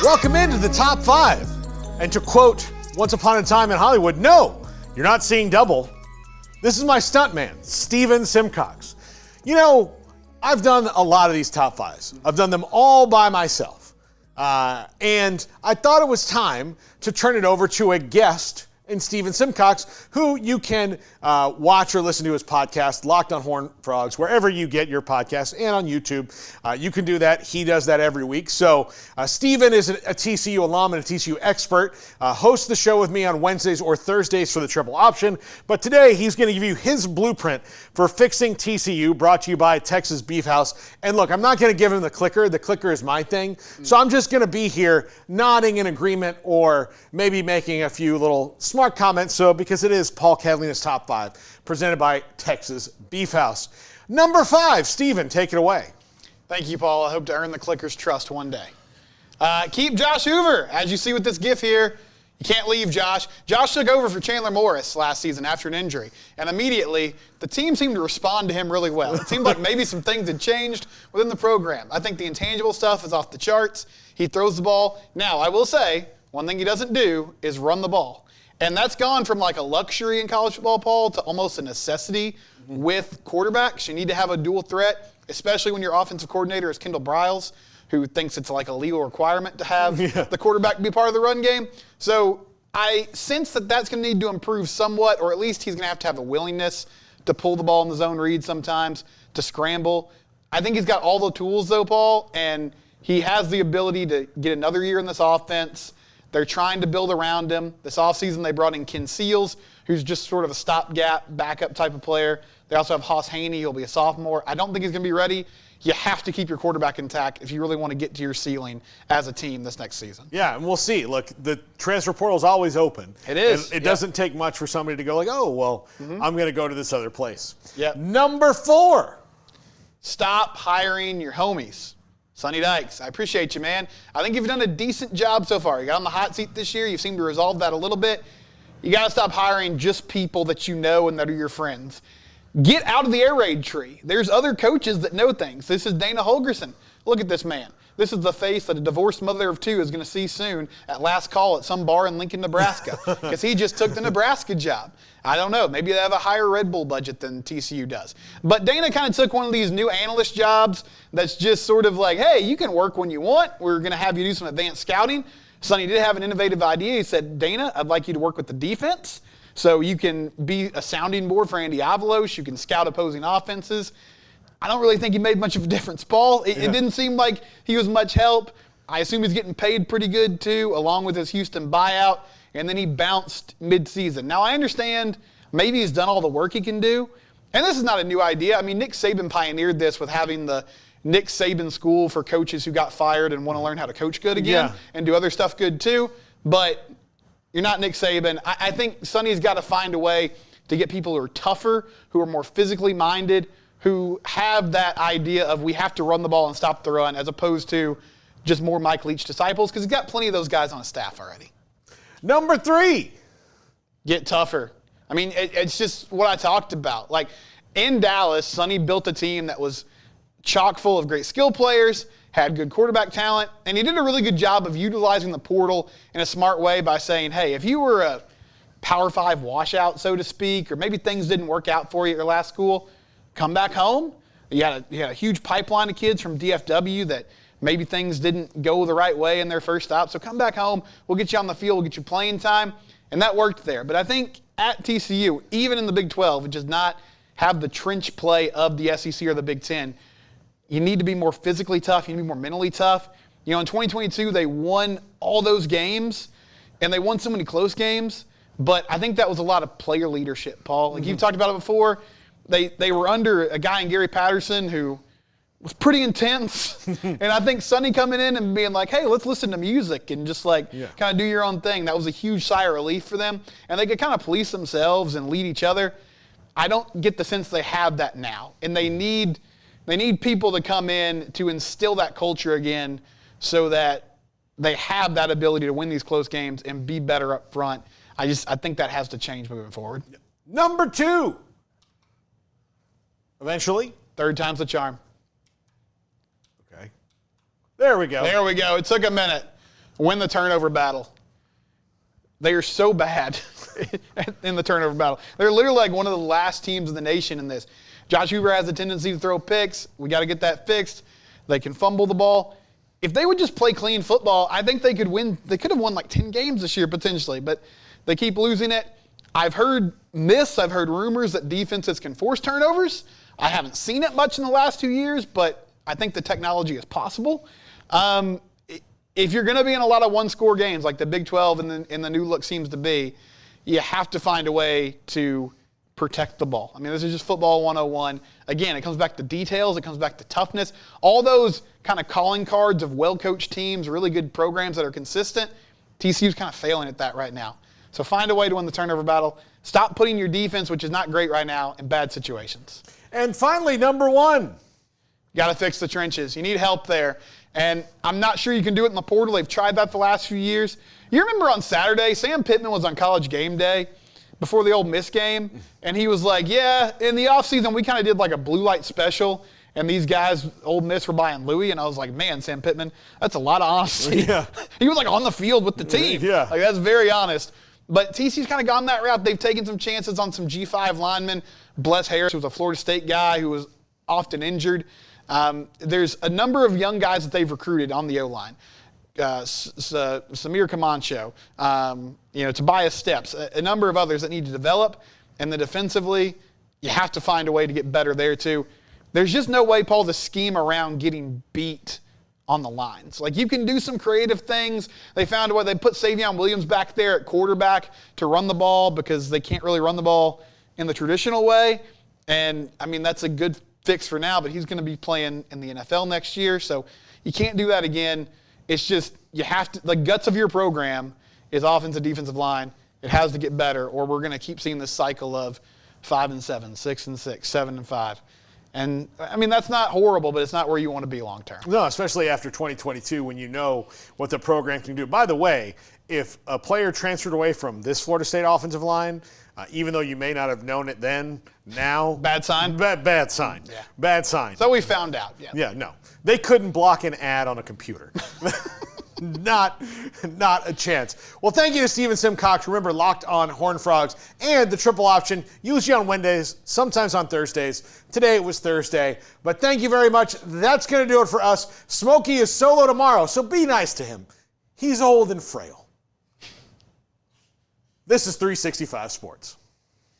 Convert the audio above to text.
Welcome into the top 5. And to quote Once Upon a Time in Hollywood, no, you're not seeing double. This is my stuntman, Steven Simcox. You know, I've done a lot of these top 5s. I've done them all by myself. And I thought it was time to turn it over to a guest in Steven Simcox, who you can watch or listen to his podcast, Locked on Horned Frogs, wherever you get your podcasts, and on YouTube. You can do that. He does that every week. So Steven is a TCU alum and a TCU expert, hosts the show with me on Wednesdays or Thursdays for the triple option. But today he's going to give you his blueprint for fixing TCU, brought to you by Texas Beef House. And look, I'm not going to give him the clicker. The clicker is my thing. So I'm just going to be here nodding in agreement or maybe making a few little smart comments, because it is Paul Catalina's Top 5, presented by Texas Beef House. Number 5, Steven, take it away. Thank you, Paul. I hope to earn the clicker's trust one day. Keep Josh Hoover. As you see with this gif here, you can't leave Josh. Josh took over for Chandler Morris last season after an injury, and immediately the team seemed to respond to him really well. It seemed like maybe some things had changed within the program. I think the intangible stuff is off the charts. He throws the ball. Now, I will say, one thing he doesn't do is run the ball. And that's gone from like a luxury in college football, Paul, to almost a necessity with quarterbacks. You need to have a dual threat, especially when your offensive coordinator is Kendall Briles, who thinks it's like a legal requirement to have the quarterback be part of the run game. So I sense that that's going to need to improve somewhat, or at least he's going to have a willingness to pull the ball in the zone read sometimes, to scramble. I think he's got all the tools, though, Paul, and he has the ability to get another year in this offense. They're trying to build around him. This offseason, they brought in Ken Seals, who's just sort of a stopgap, backup type of player. They also have Hoss Haney. He'll be a sophomore. I don't think he's going to be ready. You have to keep your quarterback intact if you really want to get to your ceiling as a team this next season. Yeah, and we'll see. Look, the transfer portal is always open. It is. It doesn't take much for somebody to go like, oh, well, I'm going to go to this other place. Yep. Number 4. Stop hiring your homies. Sonny Dykes, I appreciate you, man. I think you've done a decent job so far. You got on the hot seat this year. You seem to resolve that a little bit. You got to stop hiring just people that you know and that are your friends. Get out of the air raid tree. There's other coaches that know things. This is Dana Holgerson. Look at this man. This is the face that a divorced mother of 2 is going to see soon at last call at some bar in Lincoln, Nebraska, because he just took the Nebraska job. I don't know. Maybe they have a higher Red Bull budget than TCU does. But Dana kind of took one of these new analyst jobs that's just sort of like, hey, you can work when you want. We're going to have you do some advanced scouting. Sonny did have an innovative idea. He said, Dana, I'd like you to work with the defense so you can be a sounding board for Andy Avalos. You can scout opposing offenses. I don't really think he made much of a difference, Paul. It didn't seem like he was much help. I assume he's getting paid pretty good, too, along with his Houston buyout. And then he bounced midseason. Now, I understand maybe he's done all the work he can do. And this is not a new idea. I mean, Nick Saban pioneered this with having the Nick Saban School for coaches who got fired and want to learn how to coach good again and do other stuff good, too. But you're not Nick Saban. I think Sonny's got to find a way to get people who are tougher, who are more physically minded, who have that idea of we have to run the ball and stop the run, as opposed to just more Mike Leach disciples, because he's got plenty of those guys on his staff already. Number 3. Get tougher. I mean, it's just what I talked about. Like, in Dallas, Sonny built a team that was chock full of great skill players, had good quarterback talent, and he did a really good job of utilizing the portal in a smart way by saying, hey, if you were a Power 5 washout, so to speak, or maybe things didn't work out for you at your last school, come back home. You had a huge pipeline of kids from DFW that maybe things didn't go the right way in their first stop. So come back home. We'll get you on the field. We'll get you playing time. And that worked there. But I think at TCU, even in the Big 12, it does not have the trench play of the SEC or the Big 10. You need to be more physically tough. You need to be more mentally tough. You know, in 2022, they won all those games, and they won so many close games. But I think that was a lot of player leadership, Paul. Like you've talked about it before. They were under a guy in Gary Patterson who was pretty intense. And I think Sonny coming in and being like, hey, let's listen to music and just kind of do your own thing. That was a huge sigh of relief for them. And they could kind of police themselves and lead each other. I don't get the sense they have that now. And they need people to come in to instill that culture again so that they have that ability to win these close games and be better up front. I think that has to change moving forward. Number 2. Eventually. Third time's the charm. Okay. There we go. There we go. It took a minute. win the turnover battle. They are so bad in the turnover battle. They're literally like one of the last teams in the nation in this. Josh Hoover has a tendency to throw picks. We got to get that fixed. They can fumble the ball. If they would just play clean football, I think they could win. They could have won like 10 games this year potentially, but they keep losing it. I've heard rumors that defenses can force turnovers. I haven't seen it much in the last 2 years, but I think the technology is possible. If you're going to be in a lot of one-score games like the Big 12 and the new look seems to be, you have to find a way to protect the ball. I mean, this is just football 101. Again, it comes back to details. It comes back to toughness. All those kind of calling cards of well-coached teams, really good programs that are consistent, TCU's kind of failing at that right now. So find a way to win the turnover battle. Stop putting your defense, which is not great right now, in bad situations. And finally, number one. Got to fix the trenches. You need help there. And I'm not sure you can do it in the portal. They've tried that the last few years. You remember on Saturday, Sam Pittman was on College Gameday before the Ole Miss game, and he was like, yeah, in the offseason we kind of did like a blue light special, and these guys, Ole Miss, were buying Louis, and I was like, man, Sam Pittman, that's a lot of honesty. Yeah. He was like on the field with the team. Yeah. Like that's very honest. But TCU's kind of gone that route. They've taken some chances on some G5 linemen. Bless Harris, who was a Florida State guy who was often injured. There's a number of young guys that they've recruited on the O-line. Samir Camacho, Tobias Steps, a number of others that need to develop. And then defensively, you have to find a way to get better there too. There's just no way, Paul, to scheme around getting beat on the lines. Like you can do some creative things. They found a way. They put Savion Williams back there at quarterback to run the ball because they can't really run the ball in the traditional way. And I mean, that's a good fix for now, but he's going to be playing in the NFL next year. So you can't do that again. It's just, you have to, the guts of your program is offensive, defensive line. It has to get better, or we're going to keep seeing this cycle of 5-7, 6-6, 7-5. And I mean, that's not horrible, but it's not where you want to be long term. No, especially after 2022 when you know what the program can do. By the way, if a player transferred away from this Florida State offensive line, even though you may not have known it then, now. Bad sign? Bad sign. Yeah. Bad sign. So we found out. Yeah. Yeah, no. They couldn't block an ad on a computer. Not a chance. Well, thank you to Steven Simcox. Remember, Locked On Horned Frogs and the triple option, usually on Wednesdays, sometimes on Thursdays. Today it was Thursday. But thank you very much. That's going to do it for us. Smokey is solo tomorrow, so be nice to him. He's old and frail. This is 365 Sports.